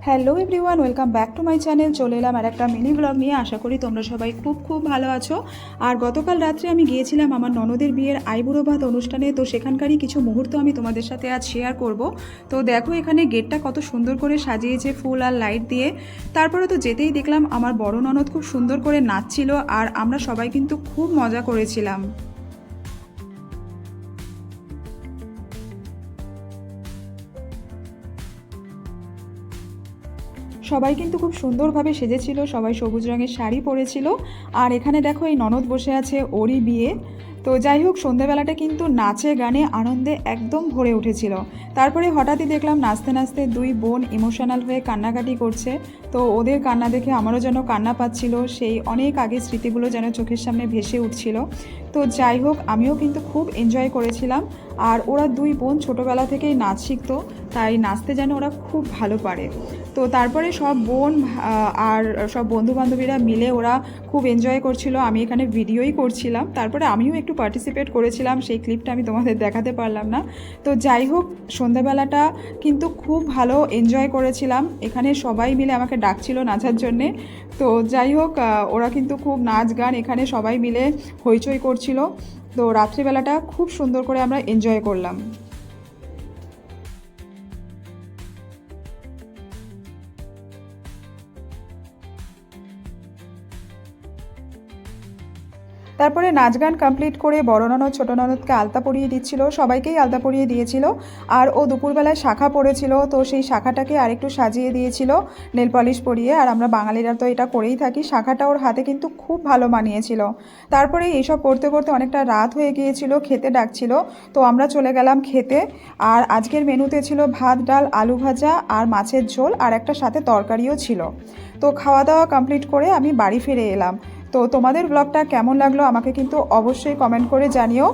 Hello everyone, welcome back to my channel. চলে এলাম আর একটা মিনি ব্লগ নিয়ে। আশা করি তোমরা সবাই খুব ভালো আছো। আর গতকাল রাত্রে আমি গিয়েছিলাম আমার ননদের বিয়ের আইবুড়ো ভাত অনুষ্ঠানে, তো সেখানকারই কিছু মুহূর্ত আমি তোমাদের সাথে আজ শেয়ার করব। তো দেখো এখানে গেটটা কত সুন্দর করে সাজিয়েছে ফুল আর লাইট দিয়ে। তারপরে তো যেতেই দেখলাম আমার বড় ননদ খুব সুন্দর করে নাচছিল, আর আমরা সবাই কিন্তু খুব মজা করেছিলাম। সবাই কিন্তু খুব সুন্দরভাবে সেজেছিল, সবাই সবুজ রঙের শাড়ি পরেছিল। আর এখানে দেখো এই ননদ বসে আছে, ওরই বিয়ে। তো যাই হোক, সন্ধ্যাবেলাটা কিন্তু নাচে গানে আনন্দে একদম ভরে উঠেছিল। তারপরে হঠাৎই দেখলাম নাচতে নাচতে দুই বোন ইমোশনাল হয়ে কান্নাকাটি করছে। তো ওদের কান্না দেখে আমারও যেন কান্না পাচ্ছিল, সেই অনেক আগের স্মৃতিগুলো যেন চোখের সামনে ভেসে উঠছিল। তো যাই হোক, আমিও কিন্তু খুব এনজয় করেছিলাম। আর ওরা দুই বোন ছোটোবেলা থেকেই নাচ শিখতো, তাই নাচতে যেন ওরা খুব ভালো পারে। তো তারপরে সব বোন আর সব বন্ধুবান্ধবীরা মিলে ওরা খুব এনজয় করছিল, আমি এখানে ভিডিওই করছিলাম। তারপরে আমিও একটু পার্টিসিপেট করেছিলাম, সেই ক্লিপটা আমি তোমাদের দেখাতে পারলাম না। তো যাই হোক, সন্ধ্যাবেলাটা কিন্তু খুব ভালো এনজয় করেছিলাম। এখানে সবাই মিলে আমাকে ডাকছিল নাচার জন্যে। তো যাই হোক, ওরা কিন্তু খুব নাচ গান এখানে সবাই মিলে হইচই করছিল। তো রাত্রিবেলাটা খুব সুন্দর করে আমরা এনজয় করলাম। তারপরে নাচ গান কমপ্লিট করে বড় ননদ ছোটো ননদকে আলতা পরিয়ে দিচ্ছিল, সবাইকেই আলতা পরিয়ে দিয়েছিল। আর ও দুপুরবেলায় শাখা পরেছিল, তো সেই শাখাটাকে আরেকটু সাজিয়ে দিয়েছিল নেল পলিশ পরিয়ে। আর আমরা বাঙালিরা তো এটা করেই থাকি, শাখাটা ওর হাতে কিন্তু খুব ভালো মানিয়েছিল। তারপরে এইসব করতে করতে অনেকটা রাত হয়ে গিয়েছিল, খেতে ডাকছিল। তো আমরা চলে গেলাম খেতে। আর আজকের মেনুতে ছিল ভাত, ডাল, আলু ভাজা আর মাছের ঝোল, আর একটা সাথে তরকারিও ছিল। তো খাওয়া দাওয়া কমপ্লিট করে আমি বাড়ি ফিরে এলাম। তো তোমাদের ব্লগটা কেমন লাগলো আমাকে কিন্তু অবশ্যই কমেন্ট করে জানিও।